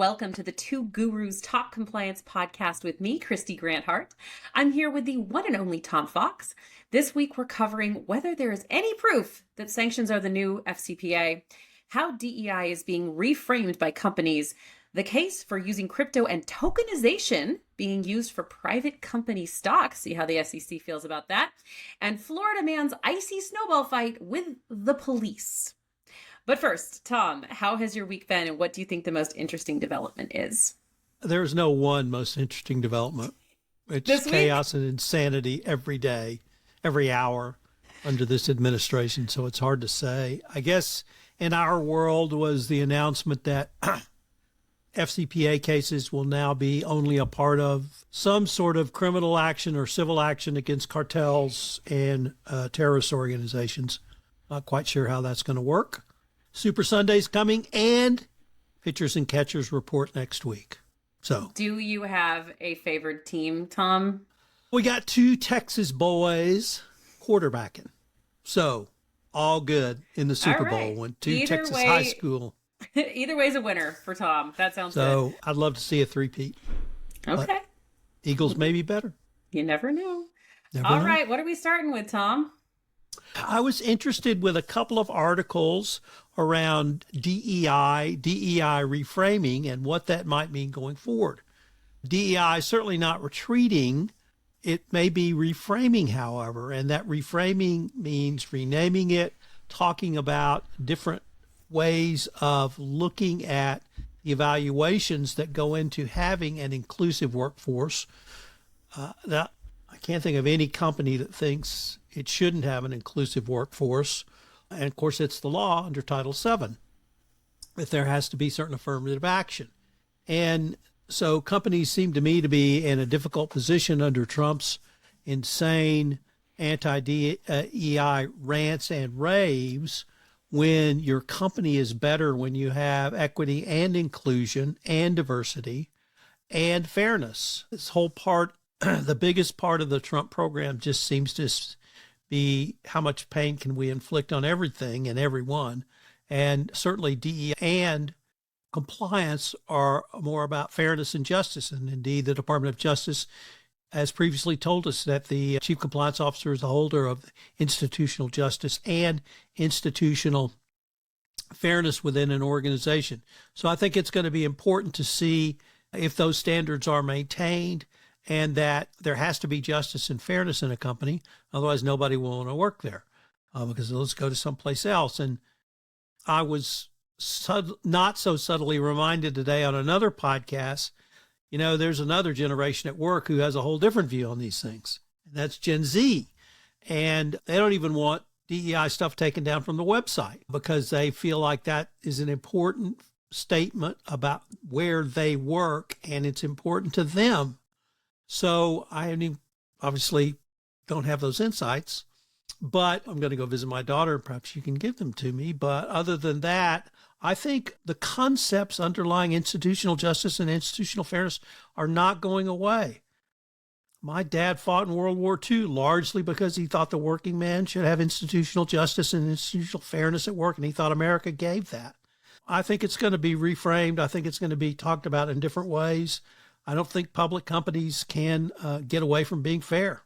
Welcome to the Two Gurus Talk Compliance podcast with me, Kristy Grant-Hart. I'm here with the one and only Tom Fox. This week, we're covering whether there is any proof that sanctions are the new FCPA, how DEI is being reframed by companies, the case for using crypto and tokenization being used for private company stock, see how the SEC feels about that, and Florida man's icy snowball fight with the police. But first, Tom, how has your week been and what do you think the most interesting development is? There's no one most interesting development. It's chaos and insanity every day, every hour under this administration, so it's hard to say. I guess in our world was the announcement that FCPA cases will now be only a part of some sort of criminal action or civil action against cartels and terrorist organizations. Not quite sure how that's going to work. Super Sunday's coming, and pitchers and catchers report next week. So, do you have a favored team, Tom? We got two Texas boys quarterbacking. So, all good in the Super Bowl when two Texas high school. Either way's a winner for Tom. That sounds good. So, I'd love to see a three-peat. Okay. Eagles may be better. You never know. All right. What are we starting with, Tom? I was interested with a couple of articles around DEI reframing and what that might mean going forward. DEI is certainly not retreating. It may be reframing, however, and that reframing means renaming it, talking about different ways of looking at the evaluations that go into having an inclusive workforce. Now, I can't think of any company that thinks it shouldn't have an inclusive workforce. And of course, it's the law under Title VII that there has to be certain affirmative action. And so companies seem to me to be in a difficult position under Trump's insane anti-DEI rants and raves when your company is better when you have equity and inclusion and diversity and fairness. This whole part, the biggest part of the Trump program just seems to be how much pain can we inflict on everything and everyone. And certainly DEI and compliance are more about fairness and justice. And indeed, the Department of Justice has previously told us that the chief compliance officer is the holder of institutional justice and institutional fairness within an organization. So I think it's going to be important to see if those standards are maintained and that there has to be justice and fairness in a company. Otherwise, nobody will want to work there because let's go to someplace else. And I was not so subtly reminded today on another podcast, there's another generation at work who has a whole different view on these things. And that's Gen Z. And they don't even want DEI stuff taken down from the website because they feel like that is an important statement about where they work and it's important to them. So I obviously don't have those insights, but I'm going to go visit my daughter. Perhaps you can give them to me. But other than that, I think the concepts underlying institutional justice and institutional fairness are not going away. My dad fought in World War II largely because he thought the working man should have institutional justice and institutional fairness at work, and he thought America gave that. I think it's going to be reframed. I think it's going to be talked about in different ways. I don't think public companies can get away from being fair.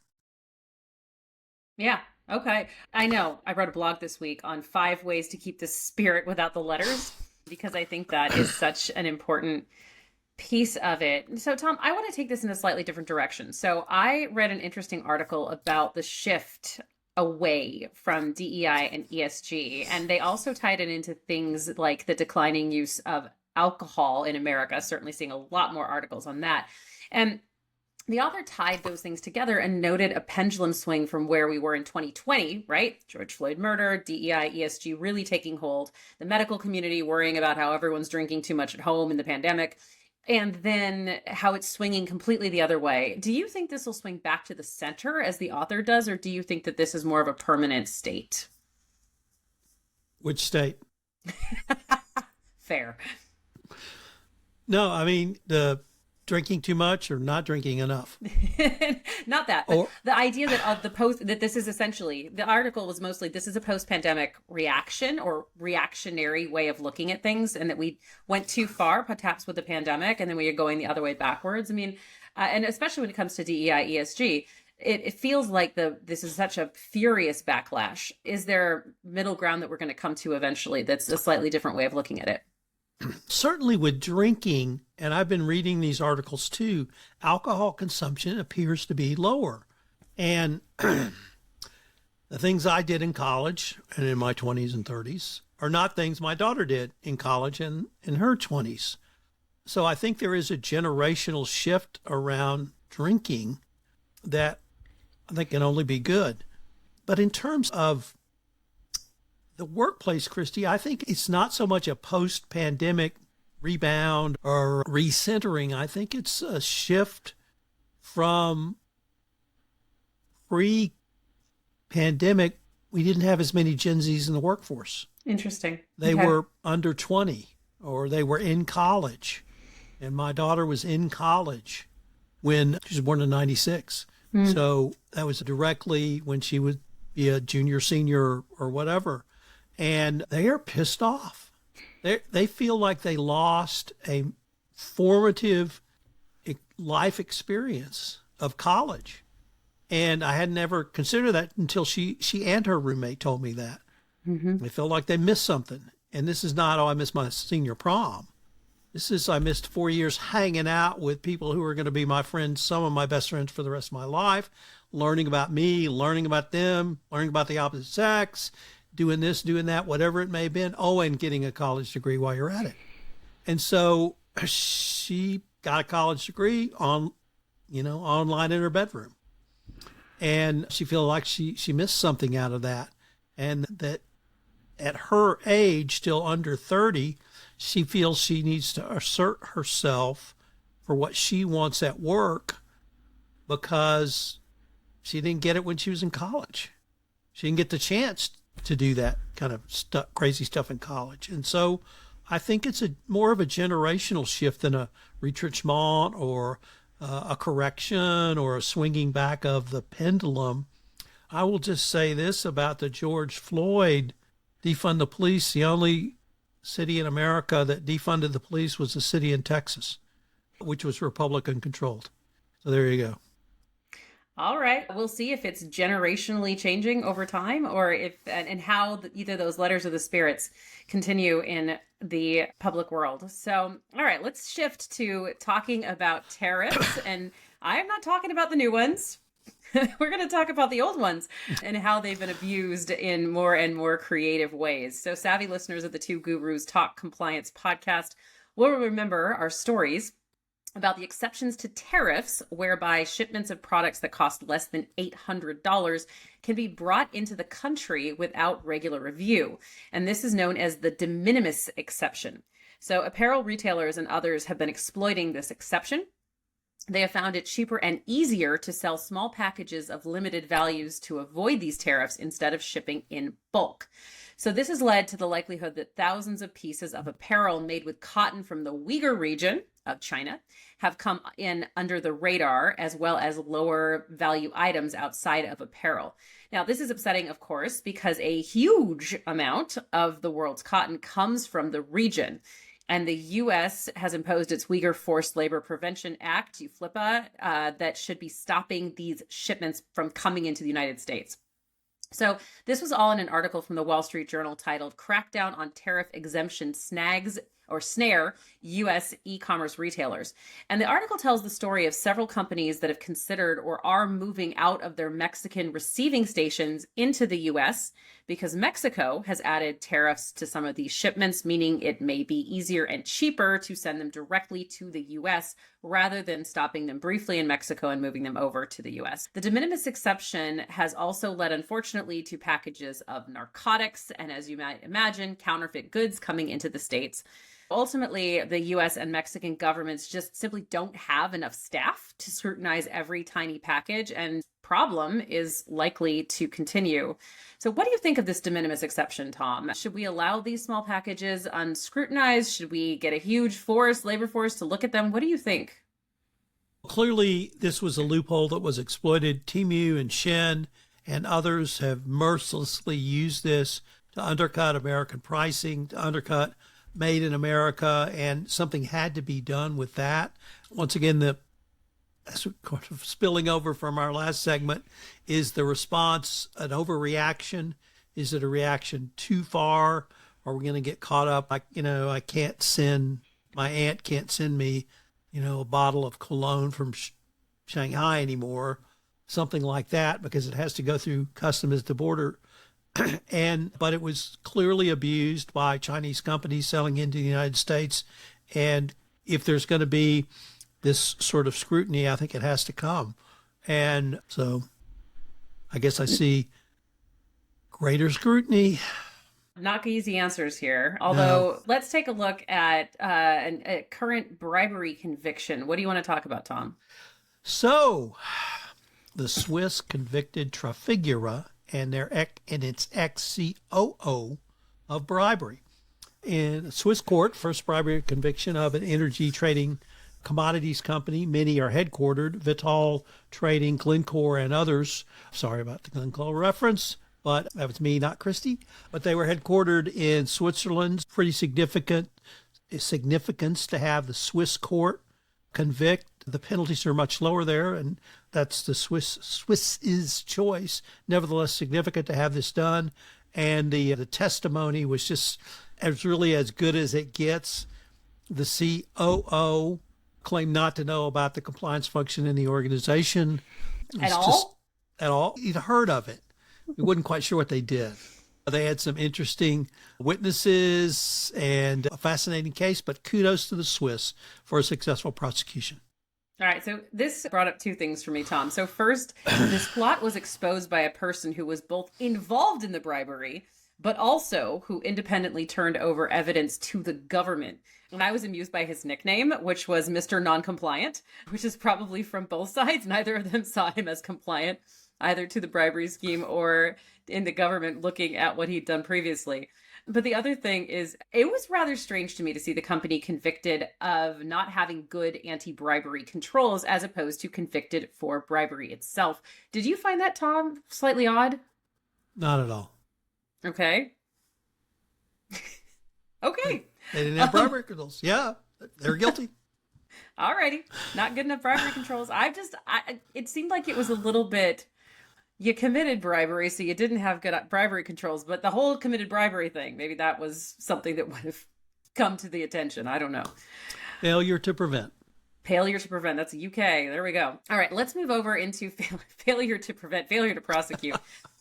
Yeah. Okay. I know. I wrote a blog this week on 5 ways to keep the spirit without the letters, because I think that is such an important piece of it. So, Tom, I want to take this in a slightly different direction. So I read an interesting article about the shift away from DEI and ESG, and they also tied it into things like the declining use of alcohol in America, certainly seeing a lot more articles on that. And the author tied those things together and noted a pendulum swing from where we were in 2020, right? George Floyd murder, DEI, ESG really taking hold, the medical community worrying about how everyone's drinking too much at home in the pandemic, and then how it's swinging completely the other way. Do you think this will swing back to the center as the author does, or do you think that this is more of a permanent state? Which state? Fair. No, I mean, the drinking too much or not drinking enough. Not that, but the idea that that this is essentially, the article was mostly, this is a post-pandemic reaction or reactionary way of looking at things, and that we went too far perhaps with the pandemic, and then we are going the other way backwards. I mean, and especially when it comes to DEI, ESG, it feels like this is such a furious backlash. Is there middle ground that we're going to come to eventually that's a slightly different way of looking at it? Certainly with drinking, and I've been reading these articles too, alcohol consumption appears to be lower. And the things I did in college and in my 20s and 30s are not things my daughter did in college and in her 20s. So I think there is a generational shift around drinking that I think can only be good. But in terms of the workplace, Kristy, I think it's not so much a post-pandemic rebound or recentering. I think it's a shift from pre-pandemic. We didn't have as many Gen Zs in the workforce. Interesting. They were under 20 or they were in college. And my daughter was in college when she was born in 96. So that was directly when she would be a junior, senior, or whatever. And they are pissed off. They feel like they lost a formative life experience of college. And I had never considered that until she and her roommate told me that. Mm-hmm. They felt like they missed something. And this is not, I missed my senior prom. This is, I missed 4 years hanging out with people who are going to be my friends, some of my best friends for the rest of my life, learning about me, learning about them, learning about the opposite sex, doing this, doing that, whatever it may have been. Oh, and getting a college degree while you're at it. And so she got a college degree online in her bedroom. And she feels like she missed something out of that. And that at her age, still under 30, she feels she needs to assert herself for what she wants at work because she didn't get it when she was in college. She didn't get the chance to do that kind of crazy stuff in college. And so I think it's more of a generational shift than a retrenchment or a correction or a swinging back of the pendulum. I will just say this about the George Floyd defund the police. The only city in America that defunded the police was a city in Texas, which was Republican controlled. So there you go. All right. We'll see if it's generationally changing over time or if and how either those letters or the spirits continue in the public world. So, all right, let's shift to talking about tariffs. And I'm not talking about the new ones. We're going to talk about the old ones and how they've been abused in more and more creative ways. So savvy listeners of the Two Gurus Talk Compliance podcast will remember our stories about the exceptions to tariffs, whereby shipments of products that cost less than $800 can be brought into the country without regular review. And this is known as the de minimis exception. So apparel retailers and others have been exploiting this exception. They have found it cheaper and easier to sell small packages of limited values to avoid these tariffs instead of shipping in bulk. So this has led to the likelihood that thousands of pieces of apparel made with cotton from the Uyghur region of China have come in under the radar, as well as lower value items outside of apparel. Now, this is upsetting, of course, because a huge amount of the world's cotton comes from the region. And the U.S. has imposed its Uyghur Forced Labor Prevention Act, UFLPA, that should be stopping these shipments from coming into the United States. So this was all in an article from the Wall Street Journal titled Crackdown on Tariff Exemption Snare U.S. e-commerce retailers. And the article tells the story of several companies that have considered or are moving out of their Mexican receiving stations into the U.S. because Mexico has added tariffs to some of these shipments, meaning it may be easier and cheaper to send them directly to the U.S. rather than stopping them briefly in Mexico and moving them over to the U.S. The de minimis exception has also led, unfortunately, to packages of narcotics and, as you might imagine, counterfeit goods coming into the States. Ultimately, the U.S. and Mexican governments just simply don't have enough staff to scrutinize every tiny package, and problem is likely to continue. So what do you think of this de minimis exception, Tom? Should we allow these small packages unscrutinized? Should we get a huge labor force to look at them? What do you think? Clearly, this was a loophole that was exploited. Temu and Shen and others have mercilessly used this to undercut American pricing, to undercut made in America, and something had to be done with that. Once again, as kind of spilling over from our last segment, is the response an overreaction? Is it a reaction too far? Are we going to get caught up? My aunt can't send me, a bottle of cologne from Shanghai anymore, something like that, because it has to go through customs at the border. But it was clearly abused by Chinese companies selling into the United States. And if there's going to be this sort of scrutiny, I think it has to come. And so I guess I see greater scrutiny. Not easy answers here. Although, let's take a look at a current bribery conviction. What do you want to talk about, Tom? So, the Swiss convicted Trafigura and its ex-COO of bribery. In a Swiss court, first bribery conviction of an energy trading commodities company. Many are headquartered, Vitol Trading, Glencore, and others. Sorry about the Glencore reference, but that was me, not Kristy. But they were headquartered in Switzerland. Pretty significance to have the Swiss court convict. The penalties are much lower there, and that's the Swiss's choice. Nevertheless, significant to have this done. And the testimony was really as good as it gets. The COO claimed not to know about the compliance function in the organization. At all? At all. He'd heard of it. We wasn't quite sure what they did. They had some interesting witnesses and a fascinating case, but kudos to the Swiss for a successful prosecution. All right, so this brought up two things for me, Tom. So first, this plot was exposed by a person who was both involved in the bribery, but also who independently turned over evidence to the government. And I was amused by his nickname, which was Mr. Non-Compliant, which is probably from both sides. Neither of them saw him as compliant, either to the bribery scheme or in the government looking at what he'd done previously. But the other thing is, it was rather strange to me to see the company convicted of not having good anti-bribery controls as opposed to convicted for bribery itself. Did you find that, Tom, slightly odd? Not at all. Okay. Okay. They didn't have bribery controls. Yeah, they're guilty. Alrighty. Not good enough bribery controls. It seemed like it was a little bit, you committed bribery, so you didn't have good bribery controls, but the whole committed bribery thing, maybe that was something that would have come to the attention. I don't know. Failure to prevent. Failure to prevent. That's a UK. There we go. All right, let's move over into failure to prevent, failure to prosecute.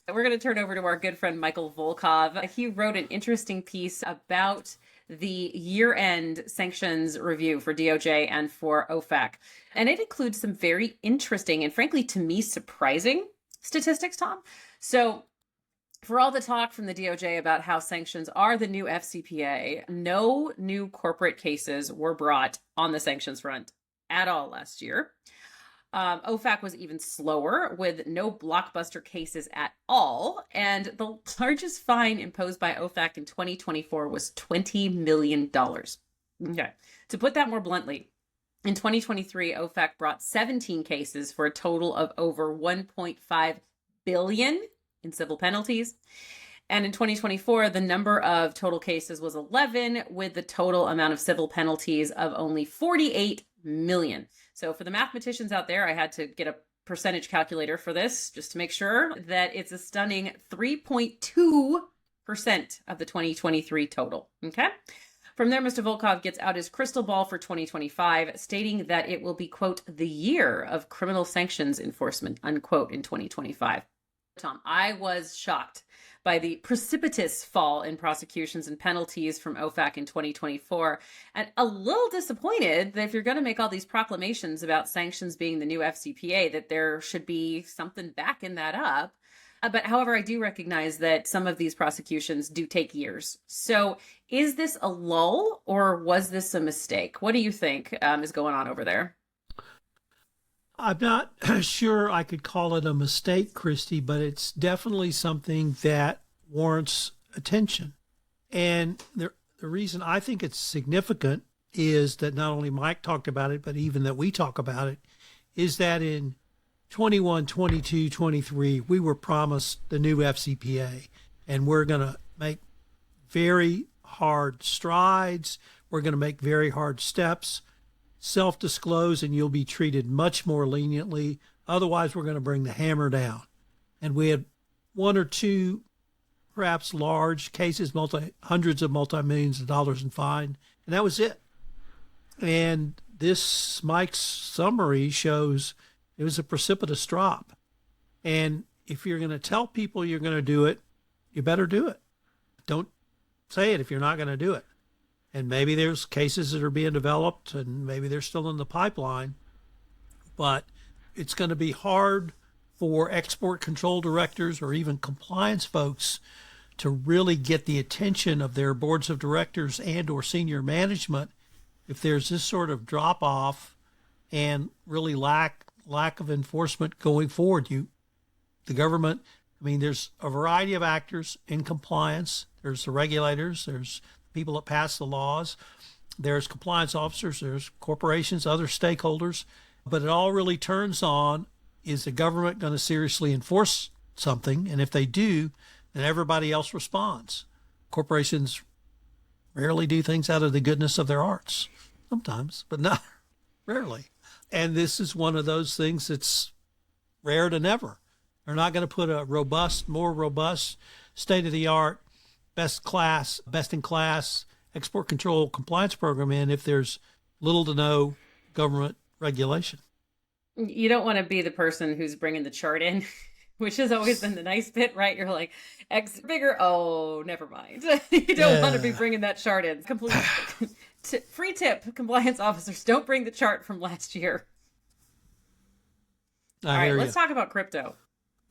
We're going to turn over to our good friend, Michael Volkov. He wrote an interesting piece about the year-end sanctions review for DOJ and for OFAC. And it includes some very interesting and frankly, to me, surprising statistics, Tom. So for all the talk from the DOJ about how sanctions are the new FCPA, no new corporate cases were brought on the sanctions front at all last year. OFAC was even slower with no blockbuster cases at all. And the largest fine imposed by OFAC in 2024 was $20 million. Okay. To put that more bluntly, in 2023, OFAC brought 17 cases for a total of over $1.5 billion in civil penalties. And in 2024, the number of total cases was 11, with the total amount of civil penalties of only 48 million. So for the mathematicians out there, I had to get a percentage calculator for this just to make sure that it's a stunning 3.2% of the 2023 total. Okay. From there, Mr. Volkov gets out his crystal ball for 2025, stating that it will be, quote, the year of criminal sanctions enforcement, unquote, in 2025. Tom, I was shocked by the precipitous fall in prosecutions and penalties from OFAC in 2024, and a little disappointed that if you're going to make all these proclamations about sanctions being the new FCPA, that there should be something backing that up. But however, I do recognize that some of these prosecutions do take years. So is this a lull or was this a mistake? What do you think is going on over there? I'm not sure I could call it a mistake, Kristy, but it's definitely something that warrants attention. And the reason I think it's significant is that not only Mike talked about it, but even that we talk about it is that in 21, 22, 23, we were promised the new FCPA, and we're going to make very hard strides. We're going to make very hard steps, self-disclose, and you'll be treated much more leniently. Otherwise, we're going to bring the hammer down. And we had one or two, perhaps large cases, hundreds of multi-millions of dollars in fine, and that was it. And this Mike's summary shows it was a precipitous drop. And if you're going to tell people you're going to do it, you better do it. Don't say it if you're not going to do it. And maybe there's cases that are being developed, and maybe they're still in the pipeline, but it's going to be hard for export control directors or even compliance folks to really get the attention of their boards of directors and or senior management if there's this sort of drop off and really lack of enforcement going forward. The government, I mean, there's a variety of actors in compliance. There's the regulators, there's people that pass the laws, there's compliance officers, there's corporations, other stakeholders, but it all really turns on, is the government going to seriously enforce something? And if they do, then everybody else responds. Corporations rarely do things out of the goodness of their hearts. Sometimes, but not rarely. And this is one of those things that's rare to never. They're not going to put a more robust, state-of-the-art, best-in-class export control compliance program in if there's little to no government regulation. You don't want to be the person who's bringing the chart in, which has always been the nice bit, right? You're like, X bigger. Oh, never mind. You don't want to be bringing that chart in. Completely. Free tip, compliance officers, don't bring the chart from last year. All right, let's talk about crypto.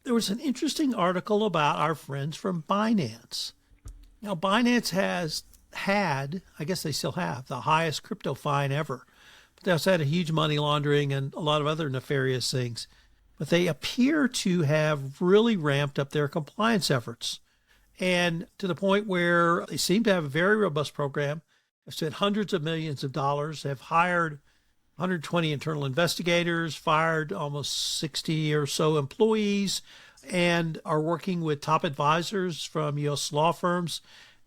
There was an interesting article about our friends from Binance. Now, Binance has had, I guess they still have, the highest crypto fine ever. But they also had a huge money laundering and a lot of other nefarious things. But they appear to have really ramped up their compliance efforts, and to the point where they seem to have a very robust program. They've spent hundreds of millions of dollars, have hired 120 internal investigators, fired almost 60 or so employees, and are working with top advisors from U.S. law firms,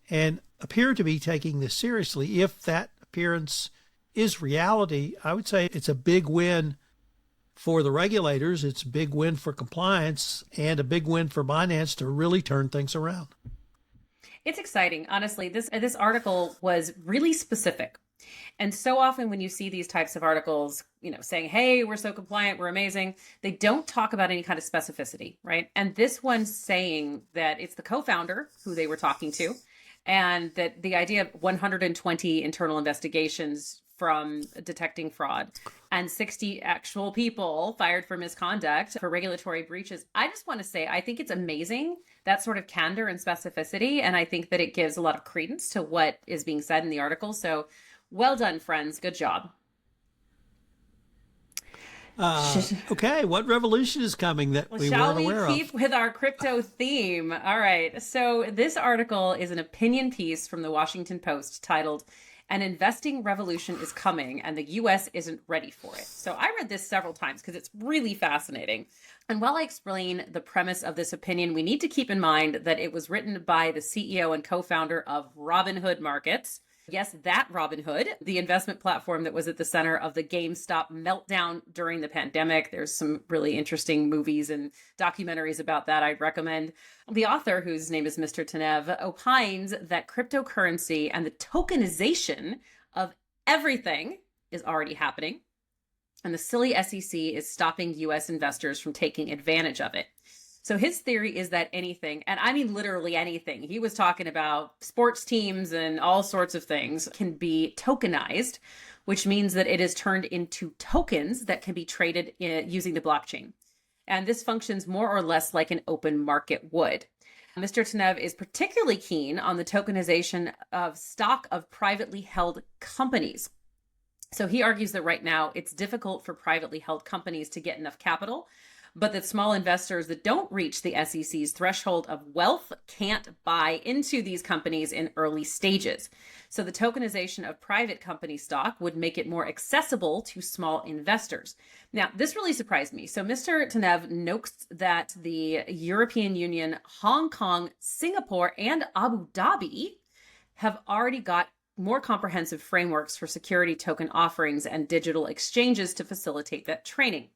and appear to be taking this seriously. If that appearance is reality, I would say it's a big win for the regulators, it's a big win for compliance, and a big win for Binance to really turn things around. It's exciting. Honestly, this article was really specific. And so often when you see these types of articles, saying, hey, we're so compliant, we're amazing, they don't talk about any kind of specificity, right? And this one's saying that it's the co-founder who they were talking to, and that the idea of 120 internal investigations from detecting fraud and 60 actual people fired for misconduct, for regulatory breaches. I just want to say, I think it's amazing, that sort of candor and specificity. And I think that it gives a lot of credence to what is being said in the article. So well done, friends. Good job. Okay, what revolution is coming that we weren't aware of? Shall we keep with our crypto theme? All right. So this article is an opinion piece from the Washington Post titled, "An Investing Revolution is Coming and the U.S. Isn't Ready for It." So I read this several times because it's really fascinating. And while I explain the premise of this opinion, we need to keep in mind that it was written by the CEO and co-founder of Robinhood Markets. Yes, that Robinhood, the investment platform that was at the center of the GameStop meltdown during the pandemic. There's some really interesting movies and documentaries about that I'd recommend. The author, whose name is Mr. Tanev, opines that cryptocurrency and the tokenization of everything is already happening, and the silly SEC is stopping U.S. investors from taking advantage of it. So his theory is that anything, and I mean literally anything, he was talking about sports teams and all sorts of things, can be tokenized, which means that it is turned into tokens that can be traded using the blockchain. And this functions more or less like an open market would. Mr. Tanev is particularly keen on the tokenization of stock of privately held companies. So he argues that right now it's difficult for privately held companies to get enough capital, but that small investors that don't reach the SEC's threshold of wealth can't buy into these companies in early stages. So the tokenization of private company stock would make it more accessible to small investors. Now, this really surprised me. So Mr. Tanev notes that the European Union, Hong Kong, Singapore, and Abu Dhabi have already got more comprehensive frameworks for security token offerings and digital exchanges to facilitate that training.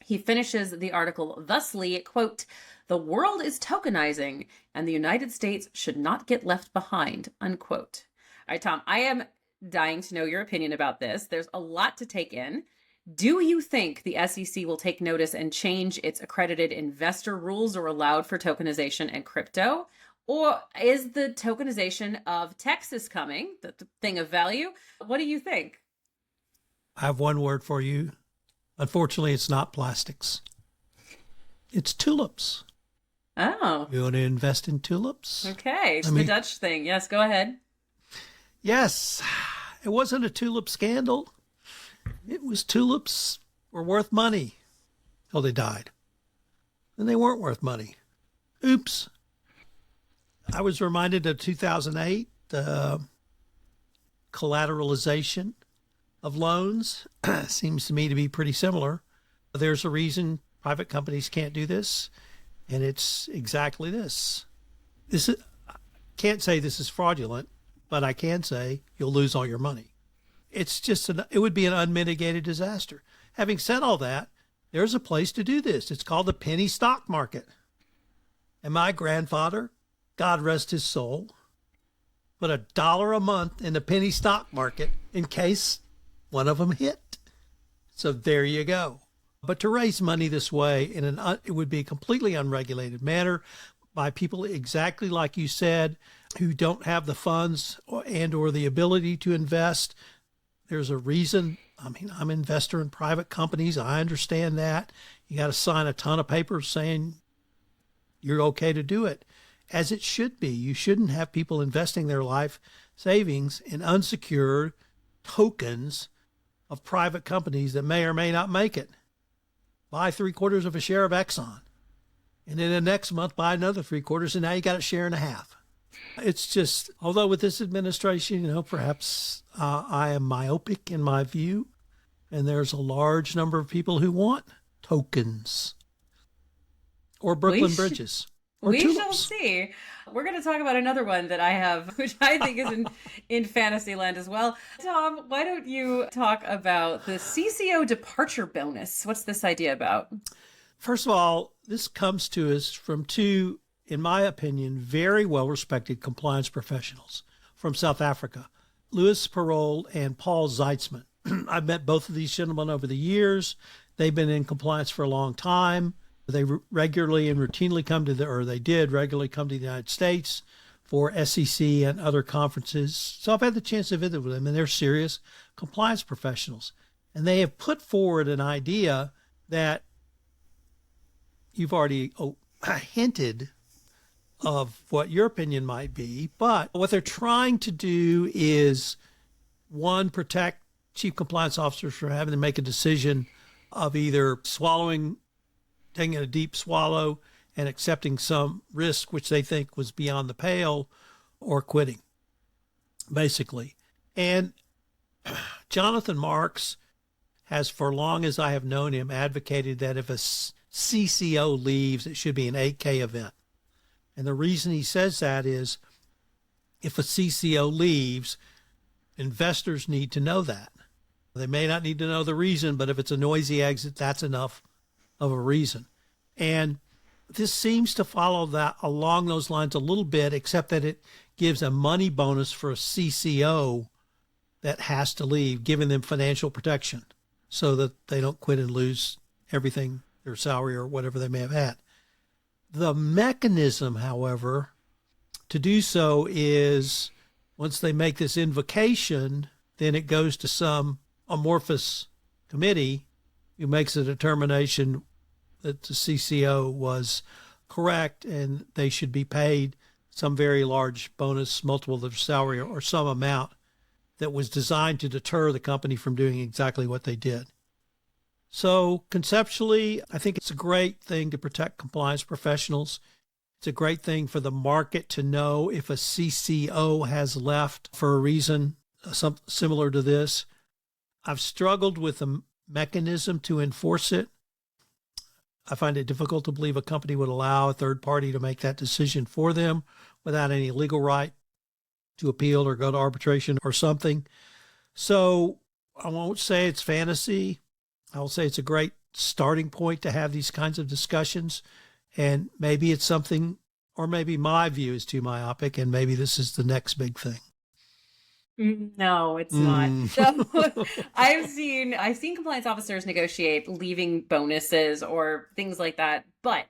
He finishes the article thusly, quote, "The world is tokenizing and the United States should not get left behind," unquote. All right, Tom, I am dying to know your opinion about this. There's a lot to take in. Do you think the SEC will take notice and change its accredited investor rules or allowed for tokenization and crypto? Or is the tokenization of Texas coming, the thing of value? What do you think? I have one word for you. Unfortunately, it's not plastics. It's tulips. Oh. You want to invest in tulips? Okay. It's the Dutch thing. Yes, go ahead. Yes. It wasn't a tulip scandal. It was tulips were worth money till they died. And they weren't worth money. Oops. I was reminded of 2008, collateralization of loans. Seems to me to be pretty similar. There's a reason private companies can't do this, and it's exactly this. I can't say this is fraudulent, but I can say you'll lose all your money. It's just, it would be an unmitigated disaster. Having said all that, there's a place to do this. It's called the penny stock market. And my grandfather, God rest his soul, put $1 a month in the penny stock market in case one of them hit. So there you go. But to raise money this way it would be a completely unregulated manner by people exactly like you said, who don't have the funds or the ability to invest. There's a reason. I mean, I'm an investor in private companies. I understand that. You got to sign a ton of papers saying you're okay to do it, as it should be. You shouldn't have people investing their life savings in unsecured tokens of private companies that may or may not make it. Buy 3/4 of a share of Exxon, and then the next month buy another 3/4, and now you got a share and a half. It's just, although with this administration, perhaps I am myopic in my view, and there's a large number of people who want tokens or Brooklyn bridges. We shall see. We're going to talk about another one that I have, which I think is in fantasy land as well. Tom, why don't you talk about the CCO departure bonus? What's this idea about? First of all, this comes to us from two, in my opinion, very well-respected compliance professionals from South Africa, Louis Parole and Paul Zeitzman. I've met both of these gentlemen over the years. They've been in compliance for a long time. They regularly and routinely did regularly come to the United States for SEC and other conferences. So I've had the chance to visit with them, and they're serious compliance professionals. And they have put forward an idea that you've already hinted of what your opinion might be. But what they're trying to do is, one, protect chief compliance officers from having to make a decision of either taking a deep swallow and accepting some risk, which they think was beyond the pale, or quitting, basically. And Jonathan Marks has, for long as I have known him, advocated that if a CCO leaves, it should be an 8K event. And the reason he says that is, if a CCO leaves, investors need to know that. They may not need to know the reason, but if it's a noisy exit, that's enough of a reason. And this seems to follow that along those lines a little bit, except that it gives a money bonus for a CCO that has to leave, giving them financial protection so that they don't quit and lose everything, their salary or whatever they may have had. The mechanism, however, to do so is, once they make this invocation, then it goes to some amorphous committee who makes a determination that the CCO was correct and they should be paid some very large bonus, multiple of their salary, or some amount that was designed to deter the company from doing exactly what they did. So conceptually, I think it's a great thing to protect compliance professionals. It's a great thing for the market to know if a CCO has left for a reason similar to this. I've struggled with a mechanism to enforce it. I find it difficult to believe a company would allow a third party to make that decision for them without any legal right to appeal or go to arbitration or something. So I won't say it's fantasy. I will say it's a great starting point to have these kinds of discussions. And maybe it's something, or maybe my view is too myopic, and maybe this is the next big thing. No, it's not. So I've seen compliance officers negotiate leaving bonuses or things like that. But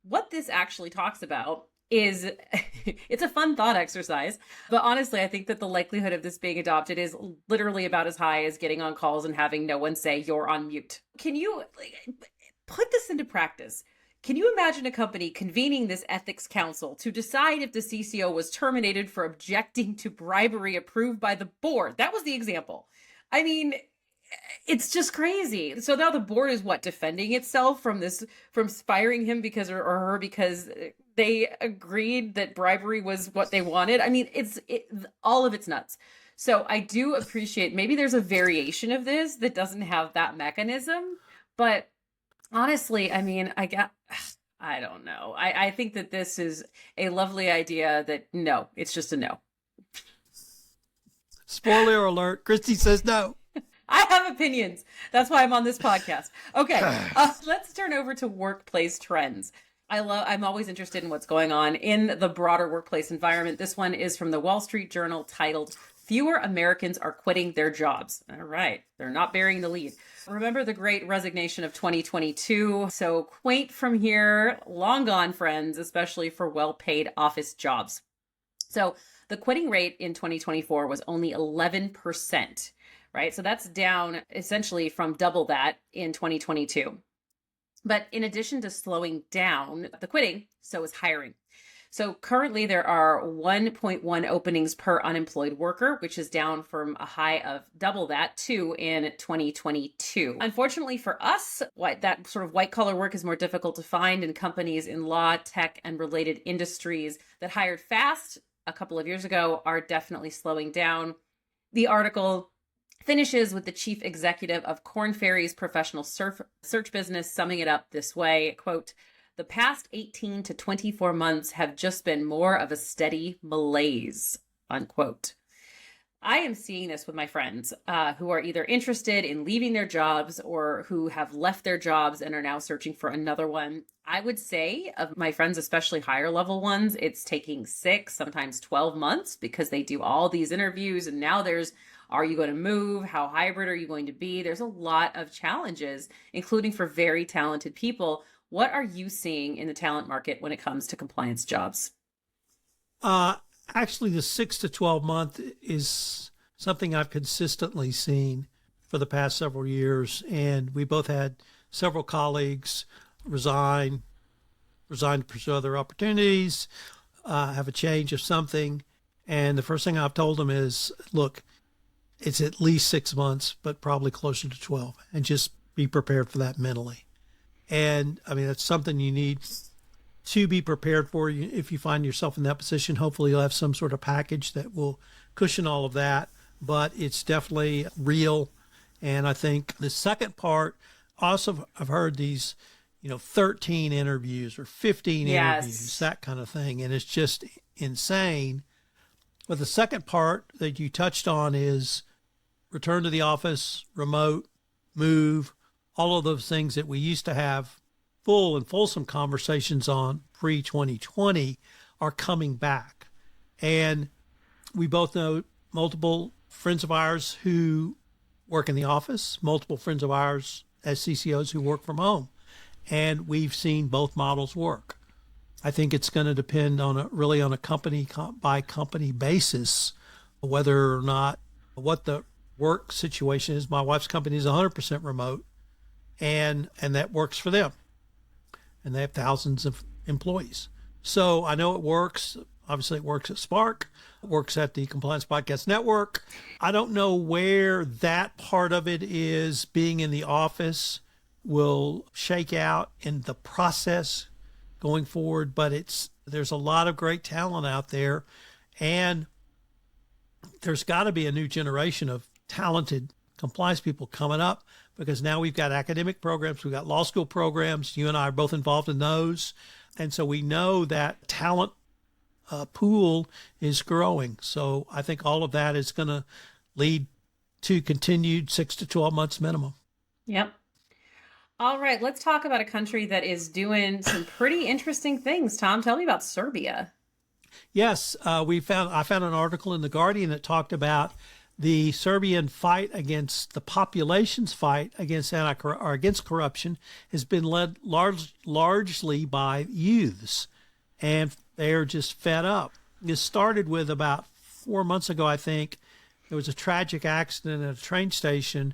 what this actually talks about is it's a fun thought exercise. But honestly, I think that the likelihood of this being adopted is literally about as high as getting on calls and having no one say you're on mute. Can you put this into practice? Can you imagine a company convening this ethics council to decide if the CCO was terminated for objecting to bribery approved by the board? That was the example. I mean, it's just crazy. So now the board is defending itself from firing him because or her because they agreed that bribery was what they wanted. I mean, all of it's nuts. So I do appreciate maybe there's a variation of this that doesn't have that mechanism, but honestly, I mean, I don't know. I think that this is a lovely idea that no, it's just a no. Spoiler alert, Kristy says no. I have opinions. That's why I'm on this podcast. Okay, let's turn over to workplace trends. I'm always interested in what's going on in the broader workplace environment. This one is from the Wall Street Journal titled, "Fewer Americans Are Quitting Their Jobs." All right, they're not bearing the lead. Remember the great resignation of 2022? So quaint from here, long gone, friends, especially for well-paid office jobs. So the quitting rate in 2024 was only 11%, right? So that's down essentially from double that in 2022. But in addition to slowing down the quitting, so is hiring. So currently there are 1.1 openings per unemployed worker, which is down from a high of double that too in 2022. Unfortunately for us, that sort of white collar work is more difficult to find in companies in law, tech, and related industries that hired fast a couple of years ago are definitely slowing down. The article finishes with the chief executive of Korn Ferry's professional search business summing it up this way, quote, "The past 18 to 24 months have just been more of a steady malaise," unquote. I am seeing this with my friends who are either interested in leaving their jobs or who have left their jobs and are now searching for another one. I would say of my friends, especially higher level ones, it's taking 6, sometimes 12 months because they do all these interviews. And now there's, are you going to move? How hybrid are you going to be? There's a lot of challenges, including for very talented people. What are you seeing in the talent market when it comes to compliance jobs? Actually, the 6 to 12 month is something I've consistently seen for the past several years. And we both had several colleagues resign to pursue other opportunities, have a change of something. And the first thing I've told them is, look, it's at least 6 months, but probably closer to 12, and just be prepared for that mentally. And I mean, that's something you need to be prepared for. If you find yourself in that position, hopefully you'll have some sort of package that will cushion all of that, but it's definitely real. And I think the second part, also I've heard these, 13 interviews or 15 interviews, that kind of thing. And it's just insane. But the second part that you touched on is return to the office, remote, move, all of those things that we used to have full and fulsome conversations on pre-2020 are coming back. And we both know multiple friends of ours who work in the office, multiple friends of ours as CCOs who work from home. And we've seen both models work. I think it's going to depend on a company by company basis, whether or not what the work situation is. My wife's company is 100% remote, and that works for them. And they have thousands of employees. So I know it works. Obviously, it works at Spark. It works at the Compliance Podcast Network. I don't know where that part of it is being in the office will shake out in the process going forward, but there's a lot of great talent out there, and there's got to be a new generation of talented compliance people coming up, because now we've got academic programs, we've got law school programs. You and I are both involved in those. And so we know that talent pool is growing. So I think all of that is going to lead to continued 6 to 12 months minimum. Yep. All right, let's talk about a country that is doing some pretty interesting things. Tom, tell me about Serbia. Yes, I found an article in The Guardian that talked about the Serbian fight against the population's fight against corruption has been led largely by youths, and they're just fed up. This started with about 4 months ago, I think. There was a tragic accident at a train station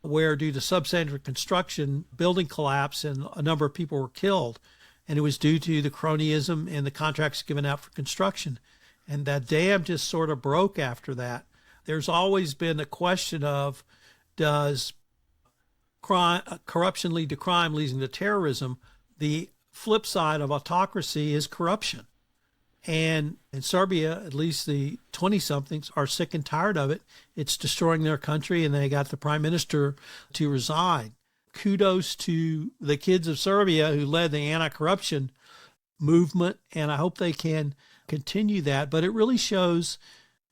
where, due to substandard construction, building collapse and a number of people were killed. And it was due to the cronyism in the contracts given out for construction. And that dam just sort of broke after that. There's always been a question of, does corruption lead to crime, leading to terrorism? The flip side of autocracy is corruption. And in Serbia, at least the 20-somethings are sick and tired of it. It's destroying their country, and they got the prime minister to resign. Kudos to the kids of Serbia who led the anti-corruption movement, and I hope they can continue that. But it really shows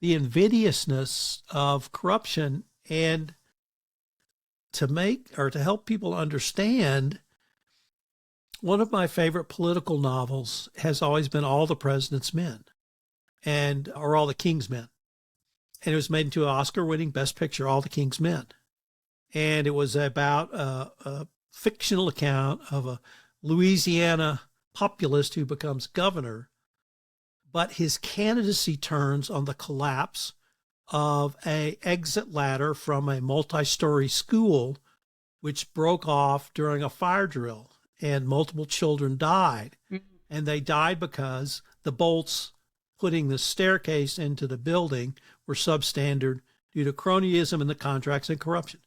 the invidiousness of corruption, and to help people understand, one of my favorite political novels has always been All the President's Men, or All the King's Men. And it was made into an Oscar-winning Best Picture, All the King's Men. And it was about a fictional account of a Louisiana populist who becomes governor, but his candidacy turns on the collapse of an exit ladder from a multi-story school, which broke off during a fire drill, and multiple children died. Mm-hmm. And they died because the bolts putting the staircase into the building were substandard due to cronyism in the contracts and corruption.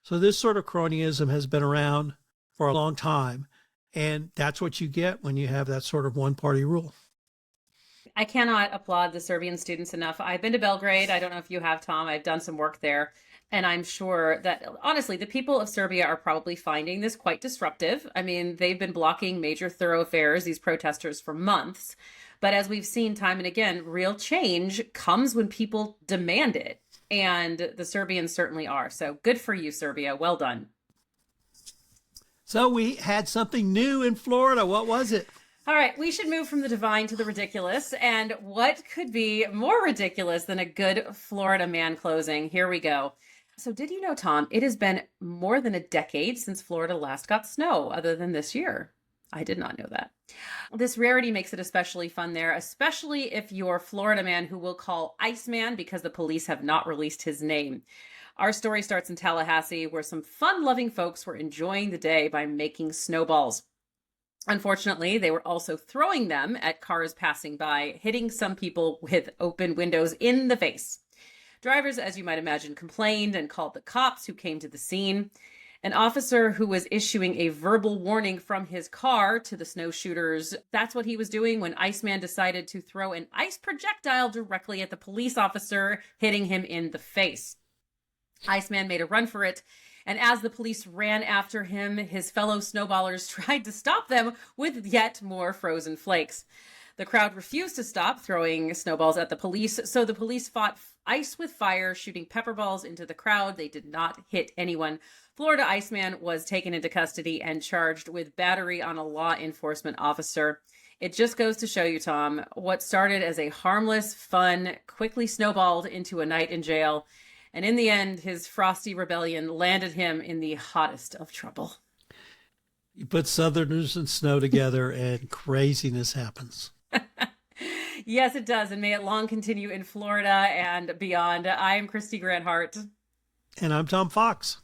So this sort of cronyism has been around for a long time, and that's what you get when you have that sort of one-party rule. I cannot applaud the Serbian students enough. I've been to Belgrade. I don't know if you have, Tom. I've done some work there. And I'm sure that, honestly, the people of Serbia are probably finding this quite disruptive. I mean, they've been blocking major thoroughfares, these protesters, for months. But as we've seen time and again, real change comes when people demand it. And the Serbians certainly are. So good for you, Serbia. Well done. So we had something new in Florida. What was it? All right, we should move from the divine to the ridiculous. And what could be more ridiculous than a good Florida man closing? Here we go. So did you know, Tom, it has been more than a decade since Florida last got snow, other than this year. I did not know that. This rarity makes it especially fun there, especially if you're Florida man who will call Iceman because the police have not released his name. Our story starts in Tallahassee, where some fun-loving folks were enjoying the day by making snowballs. Unfortunately, they were also throwing them at cars passing by, hitting some people with open windows in the face. Drivers, as you might imagine, complained and called the cops, who came to the scene. An officer who was issuing a verbal warning from his car to the snow shooters, that's what he was doing when Iceman decided to throw an ice projectile directly at the police officer, hitting him in the face. Iceman made a run for it, and as the police ran after him, his fellow snowballers tried to stop them with yet more frozen flakes. The crowd refused to stop throwing snowballs at the police, so the police fought ice with fire, shooting pepper balls into the crowd. They did not hit anyone. Florida Iceman was taken into custody and charged with battery on a law enforcement officer. It just goes to show you, Tom, what started as a harmless fun quickly snowballed into a night in jail. And in the end, his frosty rebellion landed him in the hottest of trouble. You put Southerners and snow together and craziness happens. Yes, it does. And may it long continue in Florida and beyond. I am Kristy Grant-Hart. And I'm Tom Fox.